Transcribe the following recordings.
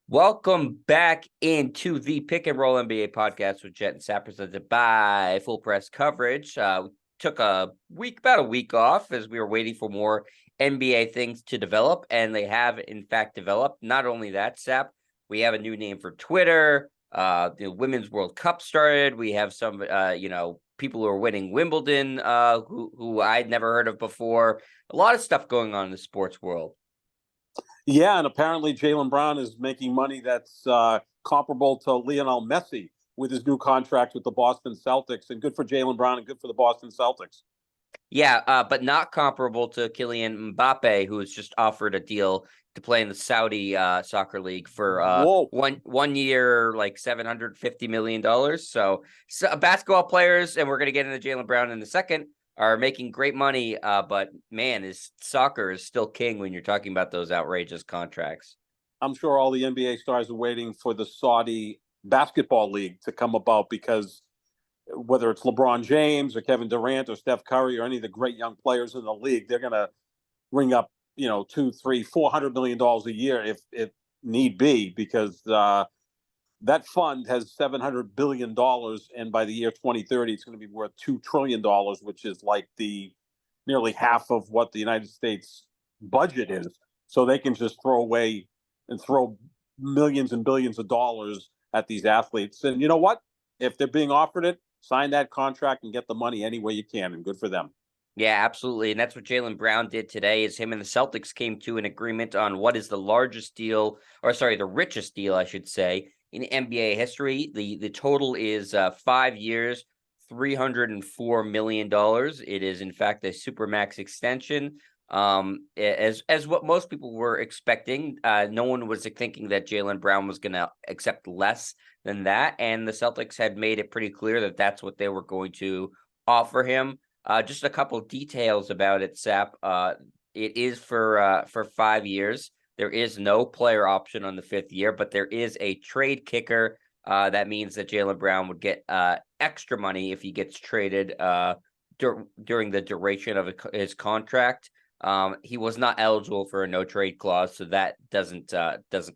Welcome back into the Pick and Roll NBA podcast with Jet and Sap, presented by Full Press Coverage. We took about a week off as we were waiting for more NBA things to develop, and they have in fact developed. Not only that, Sap, we have a new name for Twitter. The Women's World Cup started. We have some, people who are winning Wimbledon, who I'd never heard of before. A lot of stuff going on in the sports world. Yeah, and apparently Jaylen Brown is making money that's comparable to Lionel Messi with his new contract with the Boston Celtics. And good for Jaylen Brown and good for the Boston Celtics. Yeah, but not comparable to Kylian Mbappe, who was just offered a deal to play in the Saudi soccer league for one year, like $750 million. So basketball players, and we're going to get into Jaylen Brown in a second, are making great money, but man, soccer is still king when you're talking about those outrageous contracts. I'm sure all the NBA stars are waiting for the Saudi basketball league to come about, because whether it's LeBron James or Kevin Durant or Steph Curry or any of the great young players in the league, they're going to ring up, $200, $300, $400 million a year if need be, because that fund has $700 billion, and by the year 2030, it's going to be worth $2 trillion, which is like nearly half of what the United States budget is. So they can just throw millions and billions of dollars at these athletes. And you know what? If they're being offered it, sign that contract and get the money any way you can, and good for them. Yeah, absolutely. And that's what Jaylen Brown did today, is him and the Celtics came to an agreement on what is the richest deal, I should say, in NBA history. The total is 5 years, $304 million. It is, in fact, a supermax extension. As what most people were expecting. No one was thinking that Jaylen Brown was going to accept less than that. And the Celtics had made it pretty clear that that's what they were going to offer him. Just a couple of details about it, Sap. It is for 5 years. There is no player option on the 5th year, but there is a trade kicker. That means that Jaylen Brown would get extra money if he gets traded during the duration of his contract. He was not eligible for a no trade clause, so that doesn't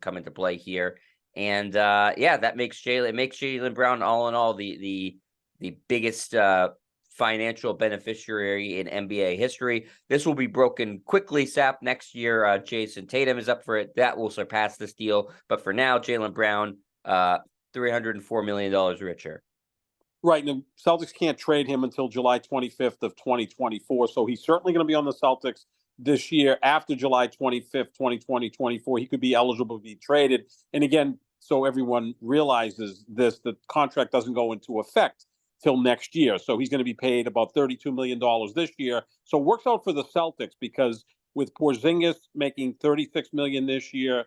come into play here. And that makes Jaylen Brown, all in all, the biggest financial beneficiary in NBA history. This will be broken quickly, Sap. Next year, Jason Tatum is up for it. That will surpass this deal. But for now, Jaylen Brown, $304 million richer. Right, and the Celtics can't trade him until July 25th of 2024, so he's certainly going to be on the Celtics this year. After July 25th, 2024, he could be eligible to be traded. And again, so everyone realizes this, the contract doesn't go into effect till next year. So he's going to be paid about $32 million this year. So it works out for the Celtics, because with Porzingis making $36 million this year,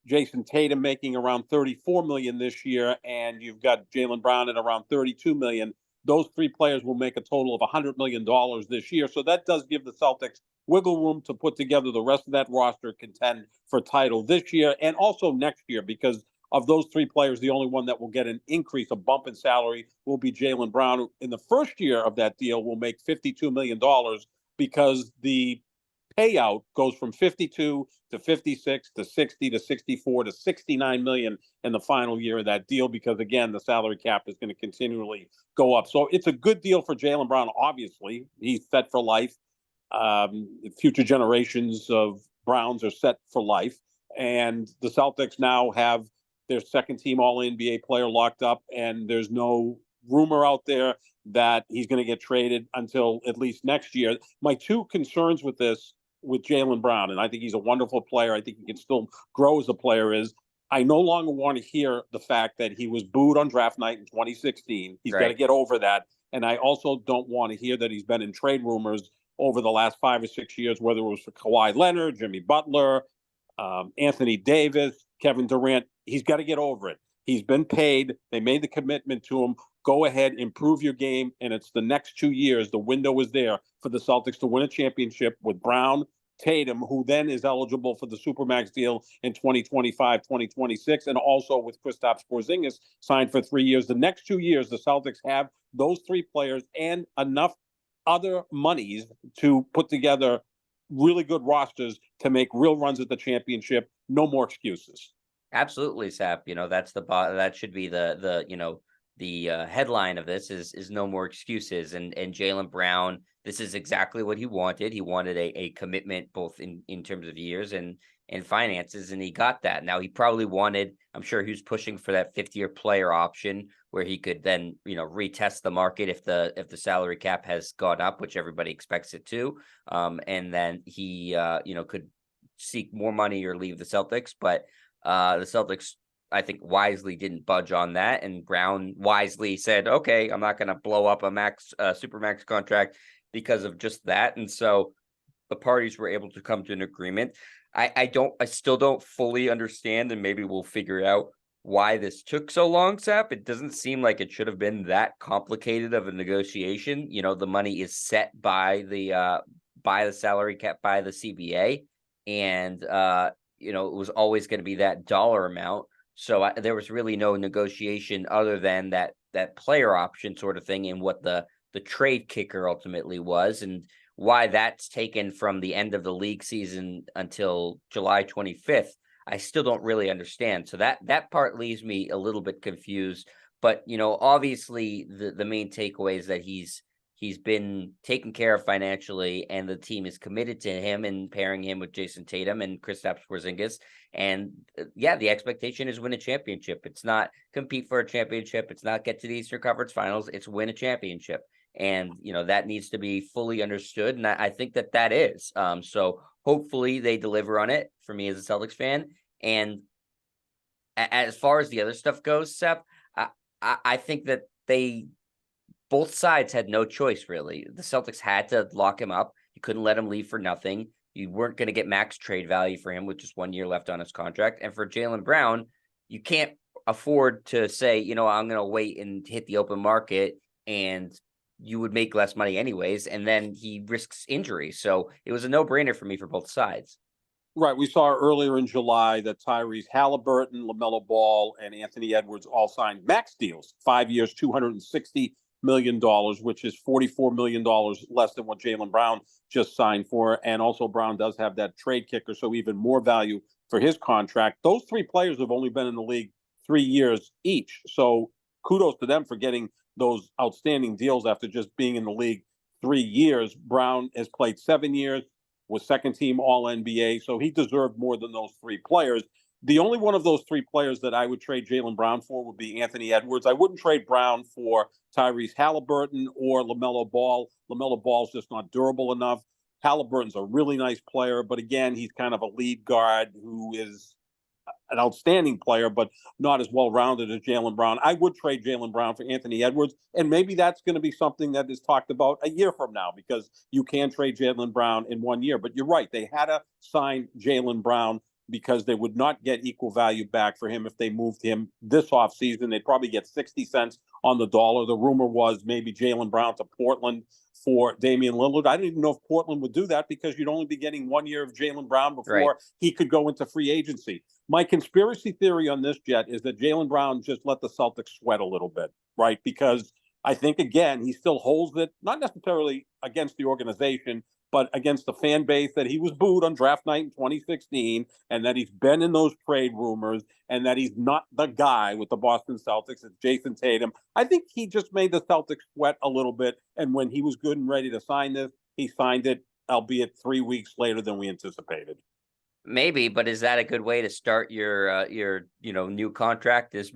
Jason Tatum making around $34 million this year, and you've got Jaylen Brown at around $32 million. Those three players will make a total of $100 million this year. So that does give the Celtics wiggle room to put together the rest of that roster, contend for title this year and also next year, because of those three players, the only one that will get an increase, a bump in salary, will be Jaylen Brown, who in the first year of that deal will make $52 million, because the payout goes from 52 to 56 to 60 to 64 to 69 million in the final year of that deal, because again, the salary cap is going to continually go up. So it's a good deal for Jaylen Brown. Obviously, he's set for life. Future generations of Browns are set for life, and the Celtics now have their second team All-NBA player locked up, and there's no rumor out there that he's going to get traded until at least next year. My two concerns with Jaylen Brown, and I think he's a wonderful player, I think he can still grow as a player, is I no longer want to hear the fact that he was booed on draft night in 2016. He's got to get over that. And I also don't want to hear that he's been in trade rumors over the last 5 or 6 years, whether it was for Kawhi Leonard, Jimmy Butler, Anthony Davis, Kevin Durant. He's got to get over it. He's been paid. They made the commitment to him. Go ahead, improve your game. And it's the next 2 years. The window is there for the Celtics to win a championship with Brown, Tatum, who then is eligible for the Supermax deal in 2025, 2026, and also with Kristaps Porzingis signed for 3 years. The next 2 years, the Celtics have those three players and enough other monies to put together really good rosters to make real runs at the championship. No more excuses. Absolutely, Sap. That's that should be the headline of this is no more excuses. And Jaylen Brown, this is exactly what he wanted. He wanted a commitment both in terms of years and finances, and he got that. Now he probably wanted, I'm sure he was pushing for that 5th-year player option where he could then, retest the market if the salary cap has gone up, which everybody expects it to. And then he could seek more money or leave the Celtics. But the Celtics, I think, wisely didn't budge on that, and Brown wisely said, "Okay, I'm not going to blow up a super max contract because of just that." And so the parties were able to come to an agreement. I still don't fully understand, and maybe we'll figure out why this took so long, Sap. It doesn't seem like it should have been that complicated of a negotiation. The money is set by the salary cap, by the CBA, and it was always going to be that dollar amount. So there was really no negotiation other than that player option sort of thing, and what the trade kicker ultimately was, and why that's taken from the end of the league season until July 25th. I still don't really understand. So that part leaves me a little bit confused. But obviously the main takeaway is that he's been taken care of financially, and the team is committed to him and pairing him with Jason Tatum and Kristaps Porzingis. And the expectation is win a championship. It's not compete for a championship. It's not get to the Eastern Conference Finals. It's win a championship. And, that needs to be fully understood. And I think that is. So hopefully they deliver on it for me as a Celtics fan. And as far as the other stuff goes, Seth, I think that both sides had no choice, really. The Celtics had to lock him up. You couldn't let him leave for nothing. You weren't going to get max trade value for him with just 1 year left on his contract. And for Jaylen Brown, you can't afford to say, I'm going to wait and hit the open market, and you would make less money anyways, and then he risks injury. So it was a no-brainer for me for both sides. Right. We saw earlier in July that Tyrese Halliburton, LaMelo Ball, and Anthony Edwards all signed max deals, 5 years, $260 million, which is $44 million less than what Jaylen Brown just signed for. And also Brown does have that trade kicker, so even more value for his contract. Those 3 players have only been in the league 3 years each. So kudos to them for getting those outstanding deals after just being in the league 3 years. Brown has played 7 years, was second team All-NBA, so he deserved more than those 3 players. The only one of those 3 players that I would trade Jaylen Brown for would be Anthony Edwards. I wouldn't trade Brown for Tyrese Halliburton or LaMelo Ball. LaMelo Ball's just not durable enough. Halliburton's a really nice player, but again, he's kind of a lead guard who is an outstanding player, but not as well-rounded as Jaylen Brown. I would trade Jaylen Brown for Anthony Edwards, and maybe that's going to be something that is talked about a year from now, because you can trade Jaylen Brown in 1 year. But you're right, they had to sign Jaylen Brown because they would not get equal value back for him if they moved him this offseason. They'd probably get 60 cents on the dollar. The rumor was maybe Jaylen Brown to Portland for Damian Lillard. I didn't even know if Portland would do that, because you'd only be getting 1 year of Jaylen Brown before he could go into free agency. My conspiracy theory on this, Jet, is that Jaylen Brown just let the Celtics sweat a little bit, right? Because I think, again, he still holds it, not necessarily against the organization, but against the fan base, that he was booed on draft night in 2016, and that he's been in those trade rumors, and that he's not the guy with the Boston Celtics. It's Jason Tatum. I think he just made the Celtics sweat a little bit, and when he was good and ready to sign this, he signed it, albeit 3 weeks later than we anticipated. Maybe, but is that a good way to start your new contract? Is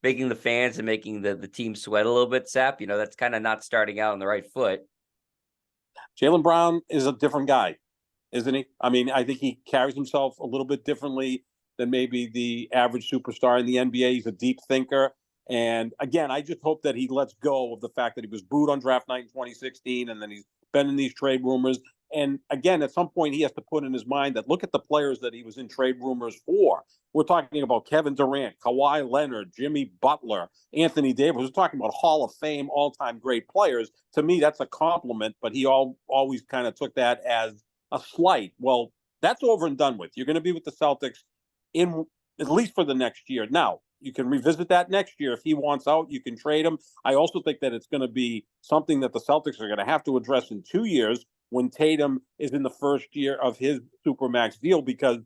making the fans and making the team sweat a little bit, Sap? That's kind of not starting out on the right foot. Jaylen Brown is a different guy, isn't he? I mean, I think he carries himself a little bit differently than maybe the average superstar in the NBA. He's a deep thinker. And again, I just hope that he lets go of the fact that he was booed on draft night in 2016, and then he's been in these trade rumors. And again, at some point, he has to put in his mind that look at the players that he was in trade rumors for. We're talking about Kevin Durant, Kawhi Leonard, Jimmy Butler, Anthony Davis. We're talking about Hall of Fame, all-time great players. To me, that's a compliment, but he always kind of took that as a slight. Well, that's over and done with. You're going to be with the Celtics in at least for the next year. Now, you can revisit that next year. If he wants out, you can trade him. I also think that it's going to be something that the Celtics are going to have to address in 2 years, when Tatum is in the first year of his Supermax deal, because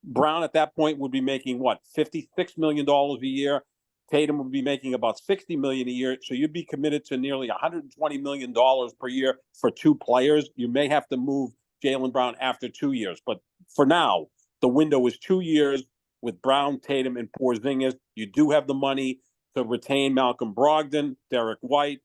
Brown at that point would be making what, $56 million a year. Tatum would be making about $60 million a year. So you'd be committed to nearly $120 million per year for two players. You may have to move Jaylen Brown after 2 years. But for now, the window is 2 years with Brown, Tatum, and Porzingis. You do have the money to retain Malcolm Brogdon, Derek White,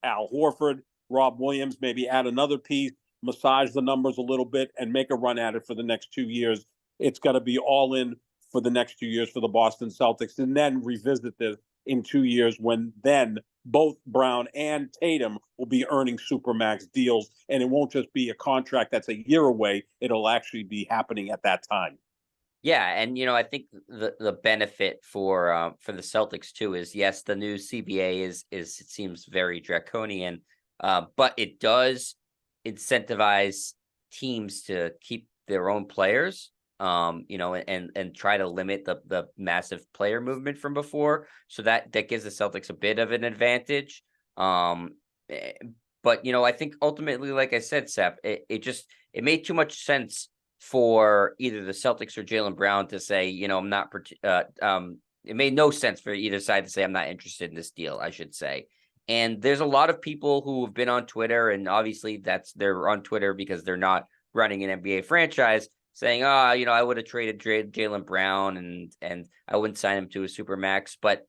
Al Horford, Rob Williams, maybe add another piece, massage the numbers a little bit, and make a run at it for the next 2 years. It's got to be all in for the next 2 years for the Boston Celtics, and then revisit this in 2 years when then both Brown and Tatum will be earning Supermax deals, and it won't just be a contract that's a year away. It'll actually be happening at that time. Yeah, and I think the benefit for the Celtics too is, yes, the new CBA is it seems very draconian, but it does incentivize teams to keep their own players, and try to limit the massive player movement from before. So that gives the Celtics a bit of an advantage. But I think ultimately, like I said, Sep, it made too much sense for either the Celtics or Jaylen Brown to say, I'm not. It made no sense for either side to say I'm not interested in this deal, I should say. And there's a lot of people who have been on Twitter, and obviously they're on Twitter because they're not running an NBA franchise, saying, I would have traded Jaylen Brown and I wouldn't sign him to a Supermax. But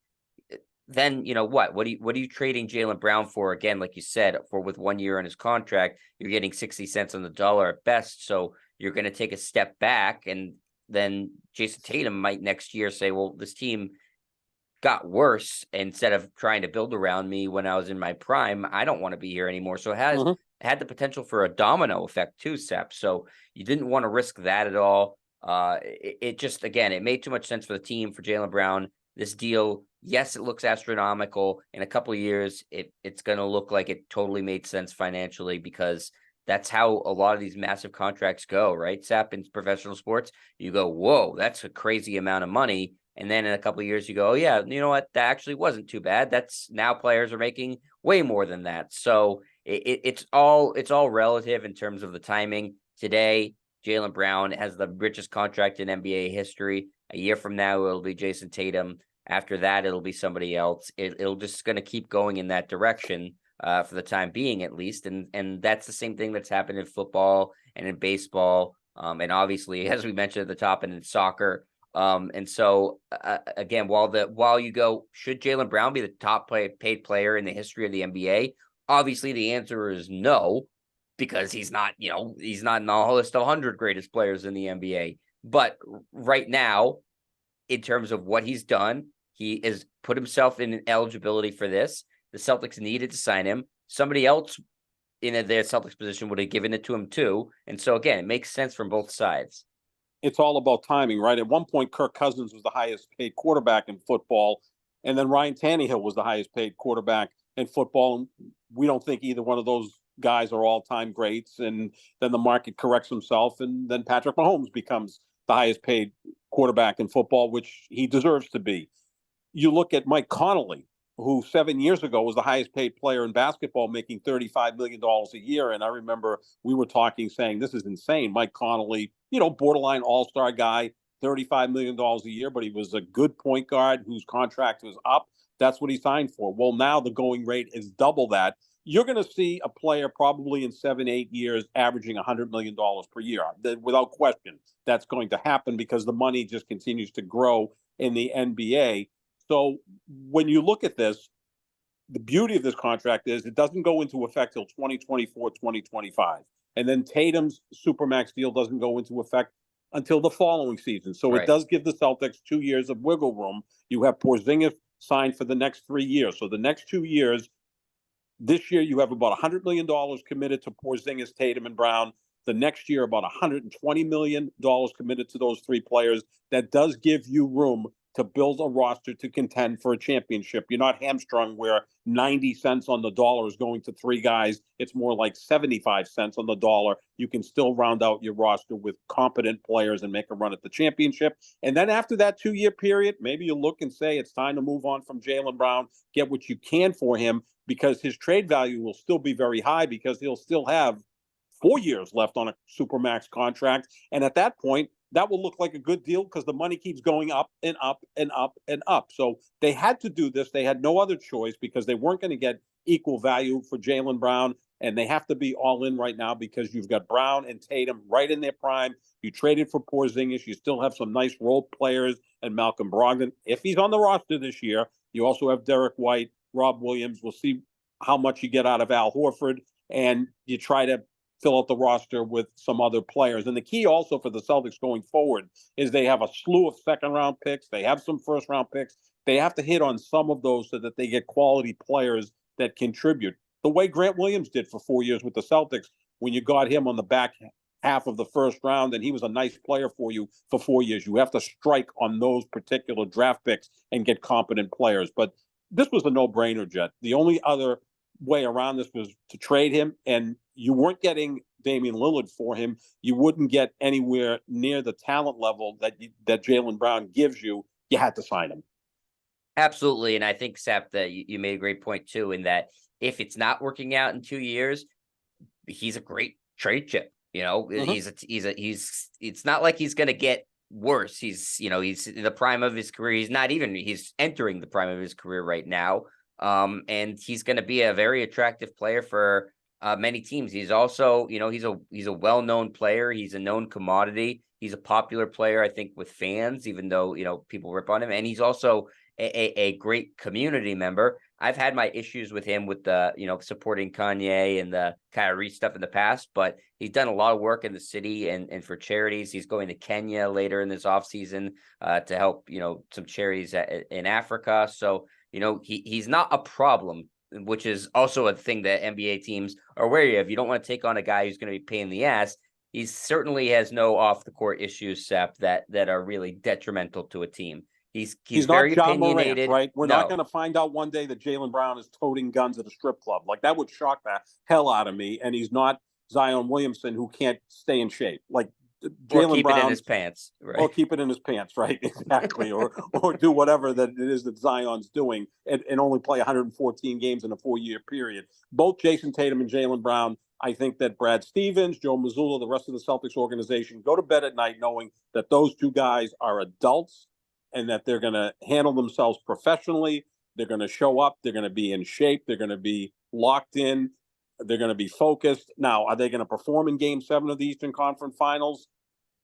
then, what are you trading Jaylen Brown for? Again, like you said, with 1 year on his contract, you're getting 60 cents on the dollar at best. So you're going to take a step back, and then Jason Tatum might next year say, well, this team got worse. Instead of trying to build around me when I was in my prime, I don't want to be here anymore. So it had the potential for a domino effect too, Sep. So you didn't want to risk that at all. It just, again, it made too much sense for the team, for Jaylen Brown. This deal, yes, it looks astronomical. In a couple of years, it's going to look like it totally made sense financially, because that's how a lot of these massive contracts go, right, Sap? In professional sports, you go, whoa, that's a crazy amount of money. And then in a couple of years, you go, oh, yeah, you know what? That actually wasn't too bad. That's now players are making way more than that. So it's all relative in terms of the timing. Today, Jaylen Brown has the richest contract in NBA history. A year from now, it'll be Jason Tatum. After that, it'll be somebody else. It'll just going to keep going in that direction for the time being, at least. And that's the same thing that's happened in football and in baseball. And obviously, as we mentioned at the top, and in soccer. And so, again, while you go, should Jaylen Brown be the top paid player in the history of the NBA? Obviously, the answer is no, because he's not in the list of 100 greatest players in the NBA. But right now, in terms of what he's done, he has put himself in an eligibility for this. The Celtics needed to sign him. Somebody else in their Celtics position would have given it to him too. And so, again, it makes sense from both sides. It's all about timing, right? At one point, Kirk Cousins was the highest paid quarterback in football, and then Ryan Tannehill was the highest paid quarterback in football. And we don't think either one of those guys are all-time greats. And then the market corrects himself, and then Patrick Mahomes becomes the highest paid quarterback in football, which he deserves to be. You look at Mike Conley, who 7 years ago was the highest paid player in basketball, making $35 million a year. And I remember we were talking, saying, this is insane. Mike Conley, borderline all-star guy, $35 million a year, but he was a good point guard whose contract was up. That's what he signed for. Well, now the going rate is double that. You're going to see a player probably in 7-8 years averaging $100 million per year. Without question, that's going to happen because the money just continues to grow in the NBA. So when you look at this, the beauty of this contract is it doesn't go into effect till 2024, 2025. And then Tatum's Supermax deal doesn't go into effect until the following season. So It does give the Celtics 2 years of wiggle room. You have Porzingis signed for the next 3 years. So the next 2 years, this year you have about $100 million committed to Porzingis, Tatum, and Brown. The next year, about $120 million committed to those three players. That does give you room to build a roster to contend for a championship. You're not hamstrung where 90 cents on the dollar is going to three guys. It's more like 75 cents on the dollar. You can still round out your roster with competent players and make a run at the championship. And then after that 2 year period, maybe you look and say it's time to move on from Jaylen Brown, get what you can for him, because his trade value will still be very high, because he'll still have 4 years left on a supermax contract. And at that point, that will look like a good deal because the money keeps going up and up and up and up. So they had to do this. They had no other choice because they weren't going to get equal value for Jaylen Brown. And they have to be all in right now because you've got Brown and Tatum right in their prime. You traded for Porzingis. You still have some nice role players and Malcolm Brogdon. If he's on the roster this year, you also have Derek White, Rob Williams. We'll see how much you get out of Al Horford. And you try to fill out the roster with some other players. And the key also for the Celtics going forward is they have a slew of second-round picks. They have some first-round picks. They have to hit on some of those so that they get quality players that contribute. The way Grant Williams did for 4 years with the Celtics, when you got him on the back half of the first round and he was a nice player for you for 4 years. You have to strike on those particular draft picks and get competent players. But this was a no-brainer, Jet. The only other way around this was to trade him, and you weren't getting Damian Lillard for him. You wouldn't get anywhere near the talent level that Jaylen Brown gives you. You had to sign him. Absolutely. And I think, Sap, that you made a great point, too, in that if it's not working out in 2 years, he's a great trade chip. It's not like he's going to get worse. He's in the prime of his career. He's entering the prime of his career right now. And he's going to be a very attractive player for many teams. He's also, he's a well-known player. He's a known commodity. He's a popular player, I think, with fans, even though, people rip on him. And he's also a great community member. I've had my issues with him with the, supporting Kanye and the Kyrie stuff in the past, but he's done a lot of work in the city and for charities. He's going to Kenya later in this offseason to help, some charities in Africa. So, he's not a problem, which is also a thing that NBA teams are wary of. You don't want to take on a guy who's going to be a pain in the ass. He certainly has no off the court issues, Sep, that are really detrimental to a team. He's very not John opinionated. Morant, right? We're not going to find out one day that Jaylen Brown is toting guns at a strip club. Like, that would shock the hell out of me. And he's not Zion Williamson, who can't stay in shape. Like, Jaylen Brown, it in his pants, right? Or keep it in his pants, right? Exactly. or do whatever that it is that Zion's doing and only play 114 games in a 4-year period. Both Jason Tatum and Jaylen Brown, I think that Brad Stevens, Joe Mazzulla, the rest of the Celtics organization go to bed at night knowing that those two guys are adults and that they're going to handle themselves professionally. They're going to show up. They're going to be in shape. They're going to be locked in. They're going to be focused. Now, are they going to perform in Game 7 of the Eastern Conference Finals?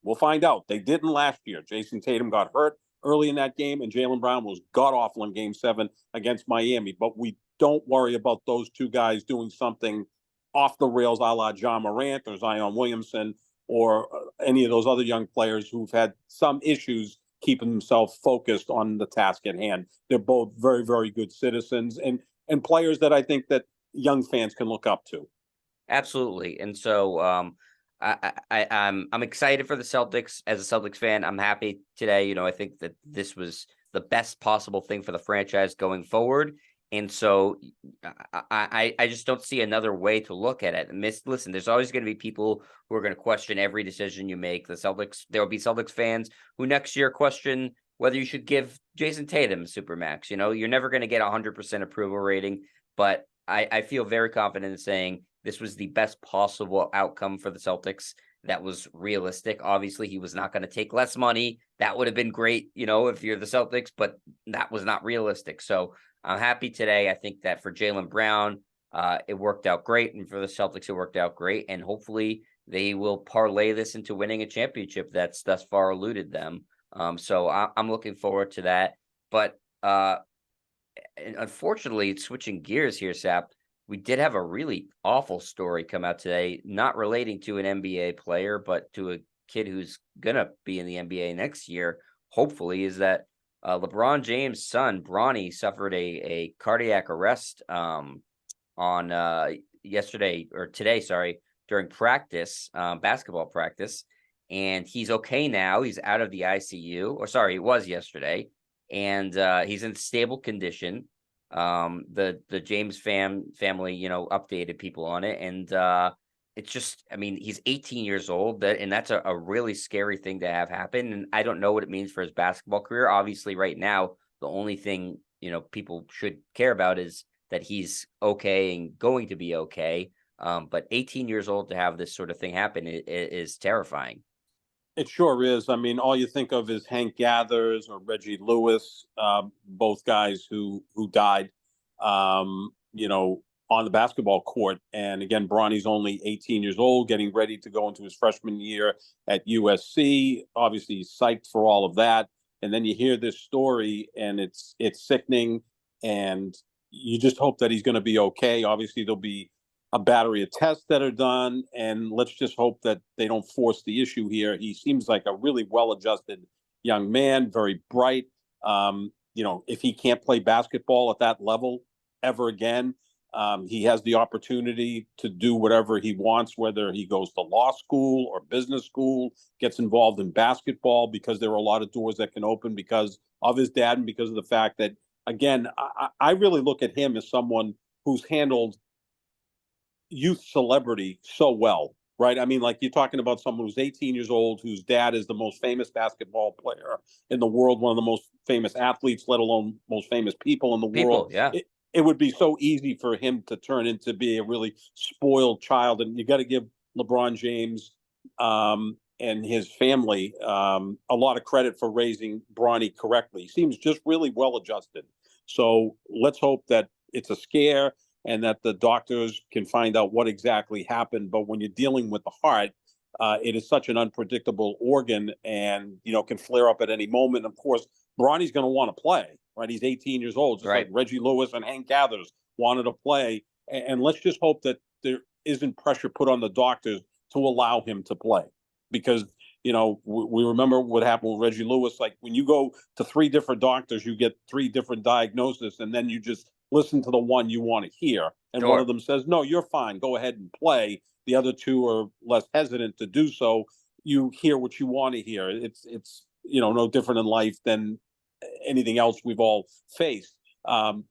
We'll find out. They didn't last year. Jason Tatum got hurt early in that game, and Jaylen Brown was god-awful in Game 7 against Miami. But we don't worry about those two guys doing something off the rails a la John Morant or Zion Williamson or any of those other young players who've had some issues keeping themselves focused on the task at hand. They're both very, very good citizens and players that I think that young fans can look up to. Absolutely. And so I'm excited for the Celtics. As a Celtics fan, I'm happy today. I think that this was the best possible thing for the franchise going forward. And so I just don't see another way to look at it. Listen, there's always going to be people who are going to question every decision you make. There will be Celtics fans who next year question whether you should give Jason Tatum a supermax. You're never going to get 100% approval rating, but I feel very confident in saying this was the best possible outcome for the Celtics. That was realistic. Obviously, he was not going to take less money. That would have been great, if you're the Celtics, but that was not realistic. So I'm happy today. I think that for Jaylen Brown, it worked out great. And for the Celtics, it worked out great. And hopefully they will parlay this into winning a championship that's thus far eluded them. So I'm looking forward to that. But unfortunately, switching gears here, Sap, we did have a really awful story come out today, not relating to an NBA player, but to a kid who's going to be in the NBA next year, hopefully, is that LeBron James' son, Bronny, suffered a cardiac arrest on today, during practice, basketball practice. And he's okay now. He's out of the ICU, it was yesterday. And he's in stable condition. The James family, updated people on it. And it's just, he's 18 years old, and that's a really scary thing to have happen. And I don't know what it means for his basketball career. Obviously, right now, the only thing, people should care about is that he's okay and going to be okay. But 18 years old to have this sort of thing happen is terrifying. It sure is. I mean, all you think of is Hank Gathers or Reggie Lewis, both guys who died, you know, on the basketball court. And again, Bronny's only 18 years old, getting ready to go into his freshman year at USC. Obviously, he's psyched for all of that. And then you hear this story, and it's sickening. And you just hope that he's going to be okay. Obviously, there'll be a battery of tests that are done, and let's just hope that they don't force the issue here. He seems like a really well-adjusted young man, very bright. You know, if he can't play basketball at that level ever again, he has the opportunity to do whatever he wants, whether he goes to law school or business school, gets involved in basketball, because there are a lot of doors that can open because of his dad and because of the fact that, again, I really look at him as someone who's handled youth celebrity so well, right? I mean, like, you're talking about someone who's 18 years old, whose dad is the most famous basketball player in the world, one of the most famous athletes, let alone most famous people in the People, world. yeah, It would be so easy for him to turn into be a really spoiled child. And you got to give LeBron James and his family a lot of credit for raising Bronny correctly. He seems just really well adjusted. So let's hope that it's a scare and that the doctors can find out what exactly happened. But when you're dealing with the heart, it is such an unpredictable organ, and can flare up at any moment. Of course, Bronny's going to want to play, right? He's 18 years old, just like right. Reggie Lewis and Hank Gathers wanted to play. And let's just hope that there isn't pressure put on the doctors to allow him to play, because we remember what happened with Reggie Lewis. Like, when you go to three different doctors, you get three different diagnoses, and then you just listen to the one you want to hear. And one of Sure. them says, no, you're fine, go ahead and play. The other two are less hesitant to do so. You hear what you want to hear. It's no different in life than anything else we've all faced.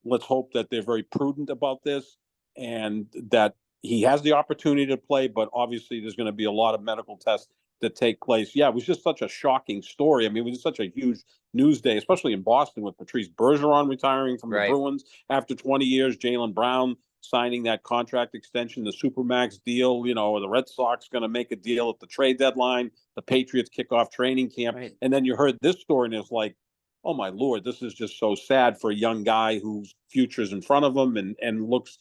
Let's hope that they're very prudent about this, and that he has the opportunity to play. But obviously, there's going to be a lot of medical tests that take place. Yeah, it was just such a shocking story. I mean, it was such a huge news day, especially in Boston, with Patrice Bergeron retiring from the Right. Bruins after 20 years, Jaylen Brown signing that contract extension, the Supermax deal. The Red Sox going to make a deal at the trade deadline. The Patriots kick off training camp. Right. And then you heard this story, and it's like, oh my Lord, this is just so sad for a young guy whose future's in front of him, and looks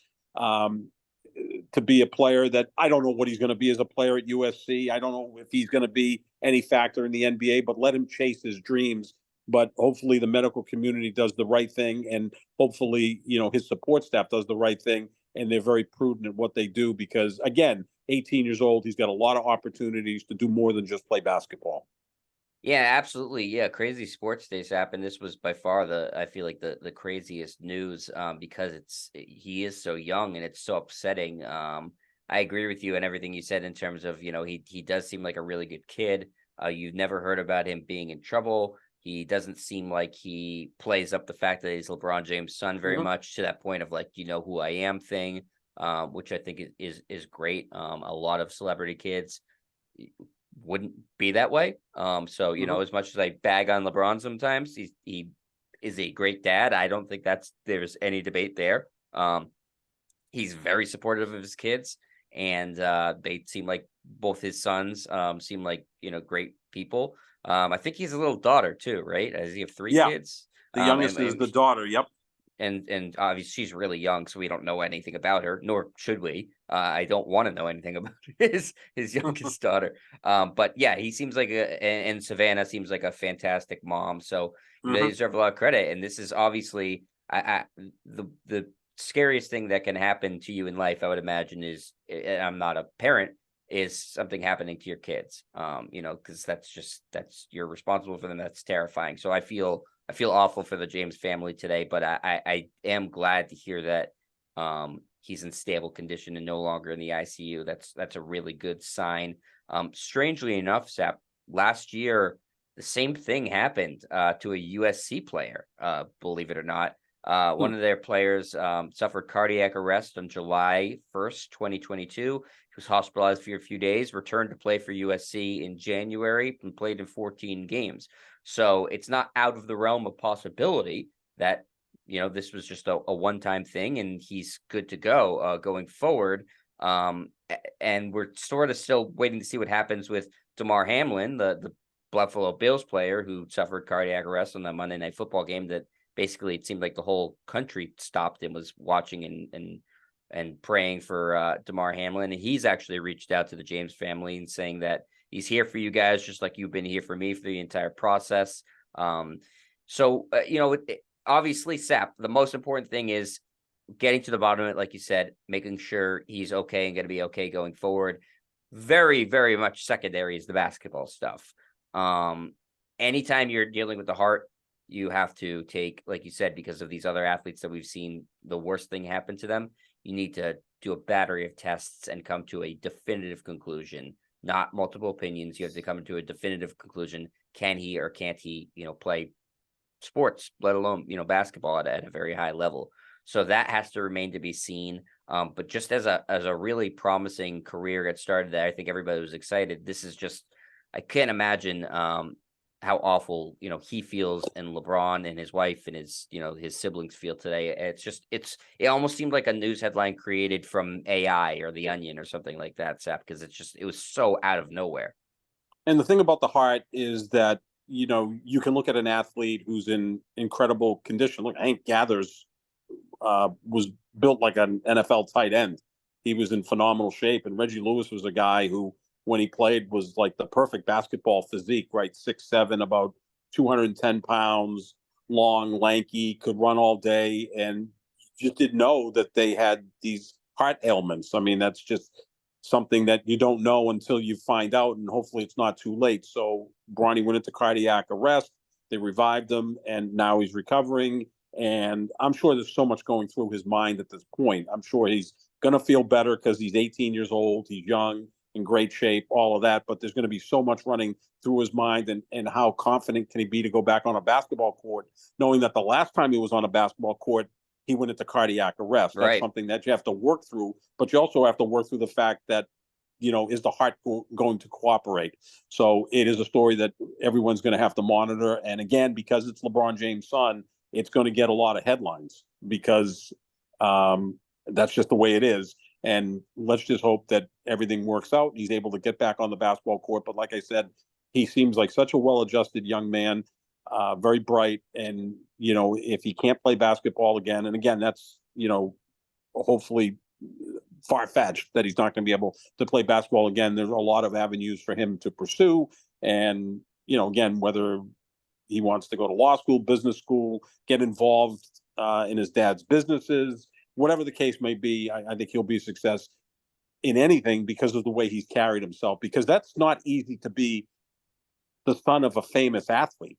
to be a player that I don't know what he's going to be as a player at USC. I don't know if he's going to be any factor in the NBA, but let him chase his dreams. But hopefully the medical community does the right thing, and hopefully, his support staff does the right thing, and they're very prudent in what they do, because, again, 18 years old, he's got a lot of opportunities to do more than just play basketball. Yeah, absolutely. Yeah, crazy sports days happen. This was by far I feel like the craziest news, because he is so young and it's so upsetting. I agree with you and everything you said in terms of, he does seem like a really good kid. You've never heard about him being in trouble. He doesn't seem like he plays up the fact that he's LeBron James' son very Mm-hmm. much, to that point of, like, who I am thing, which I think is great. A lot of celebrity kids wouldn't be that way. So, Mm-hmm. as much as I bag on LeBron sometimes, he is a great dad. I don't think there's any debate there. He's very supportive of his kids, and they seem like both his sons seem like great people. I think he's a little daughter too, right? Does he have three Yeah, kids? the youngest is the daughter. Yep. And obviously she's really young, so we don't know anything about her, nor should we. I don't want to know anything about his youngest daughter. But yeah, he seems like and Savannah seems like a fantastic mom. So they Mm-hmm. deserve a lot of credit. And this is obviously the scariest thing that can happen to you in life, I would imagine, is, and I'm not a parent, is something happening to your kids. Because that's you're responsible for them. That's terrifying. So I feel awful for the James family today, but I am glad to hear that he's in stable condition and no longer in the ICU. That's a really good sign. Strangely enough, Sap, last year the same thing happened to a USC player. Believe it or not, one of their players suffered cardiac arrest on July 1st, 2022. He was hospitalized for a few days, returned to play for USC in January, and played in 14 games. So it's not out of the realm of possibility that, this was just a one-time thing and he's good to go going forward. And we're sort of still waiting to see what happens with Damar Hamlin, the Buffalo Bills player who suffered cardiac arrest on the Monday Night Football game that basically it seemed like the whole country stopped and was watching and praying for Damar Hamlin. And he's actually reached out to the James family and saying that he's here for you guys, just like you've been here for me for the entire process. Obviously, Sap, the most important thing is getting to the bottom of it, like you said, making sure he's okay and going to be okay going forward. Very, very much secondary is the basketball stuff. Anytime you're dealing with the heart, you have to take, like you said, because of these other athletes that we've seen the worst thing happen to them, you need to do a battery of tests and come to a definitive conclusion, not multiple opinions. You have to come to a definitive conclusion. Can he or can't he, play sports, let alone, basketball at a very high level. So that has to remain to be seen. But just as a really promising career get started, that I think everybody was excited. This is just, I can't imagine how awful, he feels, and LeBron and his wife and his siblings feel today. It almost seemed like a news headline created from AI or The Onion or something like that, Sap, because it was so out of nowhere. And the thing about the heart is that, you can look at an athlete who's in incredible condition. Look, Hank Gathers was built like an NFL tight end. He was in phenomenal shape. And Reggie Lewis was a guy who, when he played, was like the perfect basketball physique, right? 6'7", about 210 pounds, long, lanky, could run all day. And you just didn't know that they had these heart ailments. I mean, that's just something that you don't know until you find out, and hopefully it's not too late. So Bronny went into cardiac arrest. They revived him, and now he's recovering. And I'm sure there's so much going through his mind at this point. I'm sure he's going to feel better because he's 18 years old. He's young, in great shape, all of that. But there's going to be so much running through his mind, and how confident can he be to go back on a basketball court, knowing that the last time he was on a basketball court, he went into cardiac arrest. Right. That's something that you have to work through, but you also have to work through the fact that, is the heart going to cooperate? So it is a story that everyone's going to have to monitor. And again, because it's LeBron James' son, it's going to get a lot of headlines because that's just the way it is. And let's just hope that everything works out. He's able to get back on the basketball court. But like I said, he seems like such a well-adjusted young man, very bright. And, if he can't play basketball again, and again, that's, hopefully far-fetched that he's not going to be able to play basketball again. There's a lot of avenues for him to pursue. And, again, whether he wants to go to law school, business school, get involved in his dad's businesses, whatever the case may be, I think he'll be a success in anything because of the way he's carried himself, because that's not easy to be the son of a famous athlete,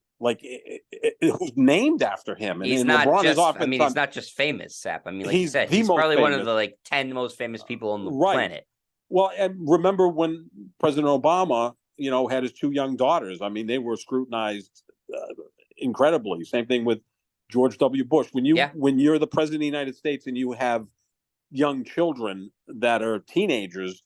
who's named after him. And, he's not LeBron just, he's not just famous, Sap. Like you said, he's probably famous. One of the 10 most famous people on the planet. Well, and remember when President Obama, had his 2 young daughters. They were scrutinized incredibly. Same thing with George W. Bush. When you're the president of the United States and you have young children that are teenagers,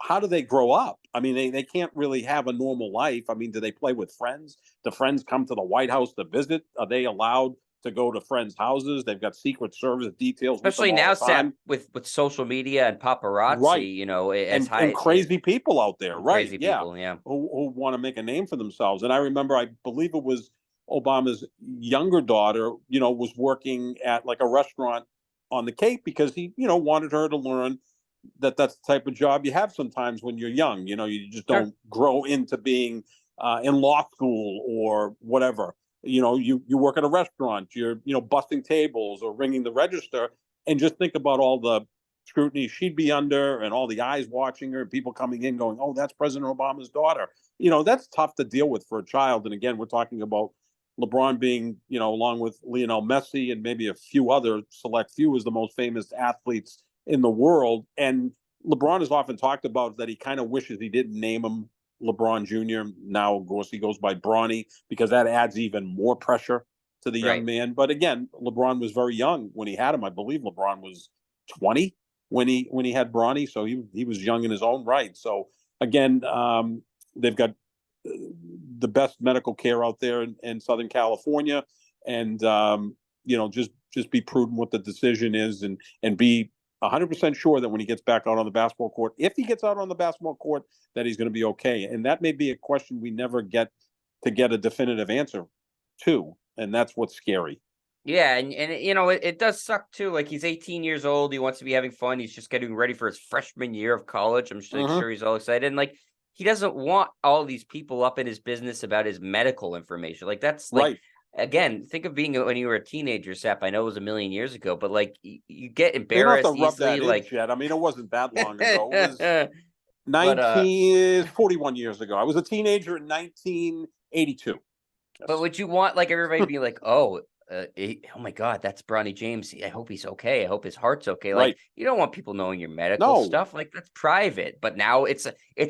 how do they grow up? They can't really have a normal life. Do they play with friends? Do friends come to the White House to visit? Are they allowed to go to friends' houses? They've got Secret Service details. Especially now, Sam, with social media and paparazzi, right. And crazy people out there, right? Crazy people, yeah. Who want to make a name for themselves. And I remember, I believe it was Obama's younger daughter, was working at like a restaurant on the Cape because he, wanted her to learn that that's the type of job you have sometimes when you're young. You just don't grow into being in law school or whatever. You work at a restaurant, you're, busting tables or ringing the register, and just think about all the scrutiny she'd be under and all the eyes watching her and people coming in going, oh, that's President Obama's daughter. That's tough to deal with for a child. And again, we're talking about LeBron being, along with Lionel Messi and maybe a few other select few, is the most famous athletes in the world. And LeBron has often talked about that he kind of wishes he didn't name him LeBron Jr. Now, of course, he goes by Bronny because that adds even more pressure to the young man. But again, LeBron was very young when he had him. I believe LeBron was 20 when he had Bronny, so he was young in his own right. So again, they've got the best medical care out there in Southern California, and just be prudent what the decision is, and be 100% sure that when he gets back out on the basketball court, if he gets out on the basketball court, that he's going to be okay. And that may be a question we never get a definitive answer to. And that's what's scary. Yeah, and it does suck too. Like, he's 18 years old. He wants to be having fun. He's just getting ready for his freshman year of college. I'm sure he's all excited. And like, he doesn't want all these people up in his business about his medical information. Like, that's like, Right. Again, think of being when you were a teenager, Sap. I know it was a million years ago, but like, you get You don't have embarrassed to rub easily. that Like, in, Jed. I mean, it wasn't that long ago. It was but 41 years ago. I was a teenager in 1982. but would you want like everybody to be like, oh my God, that's Bronny James. I hope he's okay. I hope his heart's okay. Like, Right. you don't want people knowing your medical No. stuff. Like, that's private. But now it's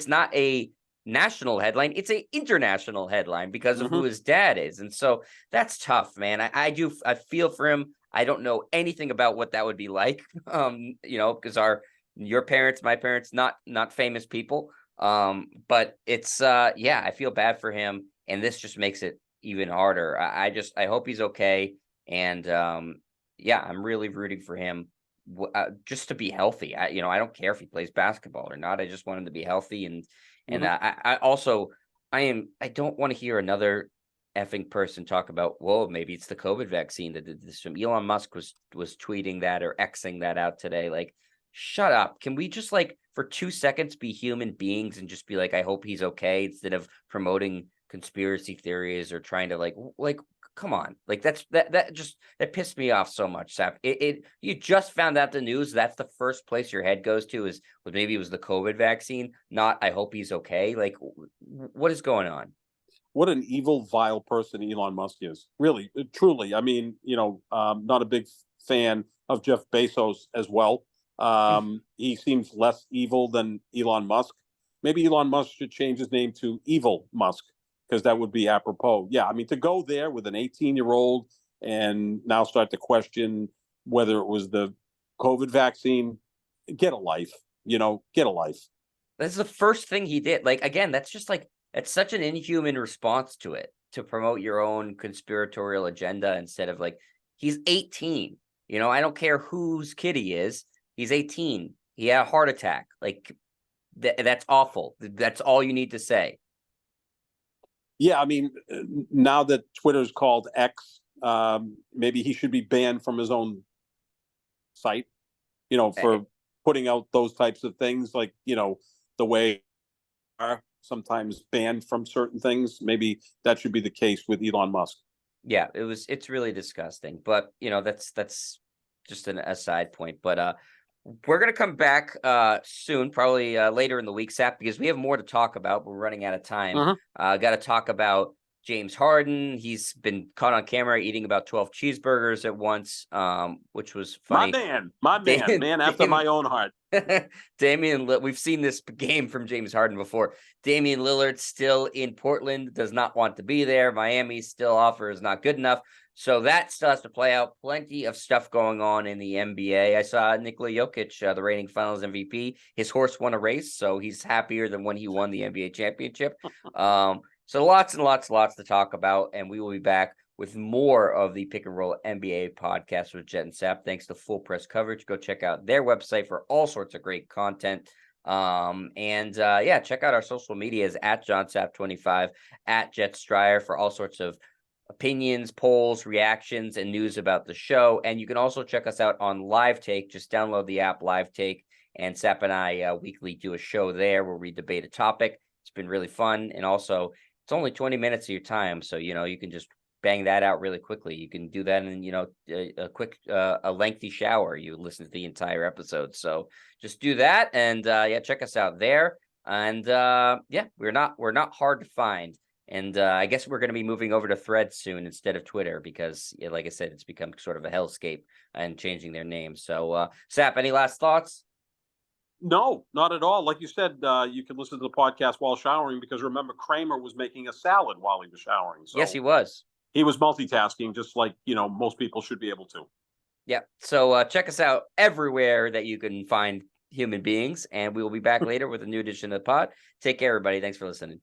not a national headline. It's a international headline because of who his dad is. And so that's tough, man. I feel for him. I don't know anything about what that would be like. Because your parents, my parents, not famous people. But it's I feel bad for him. And this just makes it even harder. I hope he's okay. And I'm really rooting for him just to be healthy. I don't care if he plays basketball or not. I just want him to be healthy. And I also, I don't want to hear another effing person talk about, whoa, maybe it's the COVID vaccine that did this from Elon Musk was tweeting that or Xing that out today. Like, shut up. Can we just like for 2 seconds be human beings and just be like, I hope he's okay, instead of promoting conspiracy theories or trying to like come on. Like, that pissed me off so much, Sap. You just found out the news. That's the first place your head goes to is maybe it was the COVID vaccine, not I hope he's okay. Like, what is going on? What an evil, vile person Elon Musk is. Really, truly. I mean, not a big fan of Jeff Bezos as well. He seems less evil than Elon Musk. Maybe Elon Musk should change his name to Evil Musk, because that would be apropos. Yeah, I mean, to go there with an 18-year-old and now start to question whether it was the COVID vaccine, get a life, get a life. That's the first thing he did. Like, again, that's just like, it's such an inhuman response to it, to promote your own conspiratorial agenda instead of like, he's 18. I don't care whose kid he is. He's 18. He had a heart attack. Like, that's awful. That's all you need to say. Yeah, I mean, now that Twitter's called X, maybe he should be banned from his own site, for putting out those types of things, like, the way are sometimes banned from certain things. Maybe that should be the case with Elon Musk. Yeah, it's really disgusting. But, that's just an aside point. But we're going to come back soon, probably later in the week, Sap, because we have more to talk about. We're running out of time. Got to talk about James Harden. He's been caught on camera eating about 12 cheeseburgers at once, which was funny. My man after my own heart. We've seen this game from James Harden before. Damian Lillard still in Portland, does not want to be there. Miami's still offer is not good enough. So that still has to play out. Plenty of stuff going on in the NBA. I saw Nikola Jokic, the reigning finals MVP. His horse won a race, so he's happier than when he won the NBA championship. So lots and lots to talk about, and we will be back with more of the Pick and Roll NBA podcast with Jet and Sap. Thanks to Full Press Coverage. Go check out their website for all sorts of great content. Check out our social medias at JohnSap25, at Jet Stryer for all sorts of opinions, polls, reactions, and news about the show. And you can also check us out on Live Take. Just download the app Live Take, and Sap and I weekly do a show there where we debate a topic. It's been really fun, and also it's only 20 minutes of your time, so you can just bang that out really quickly. You can do that in a lengthy shower. You listen to the entire episode, so just do that, and check us out there. And we're not hard to find. And I guess we're going to be moving over to Threads soon instead of Twitter because, like I said, it's become sort of a hellscape and changing their name. So, Sap, any last thoughts? No, not at all. Like you said, you can listen to the podcast while showering because remember, Kramer was making a salad while he was showering. So yes, he was. He was multitasking, just like most people should be able to. Yeah. So check us out everywhere that you can find human beings, and we will be back later with a new edition of the pod. Take care, everybody. Thanks for listening.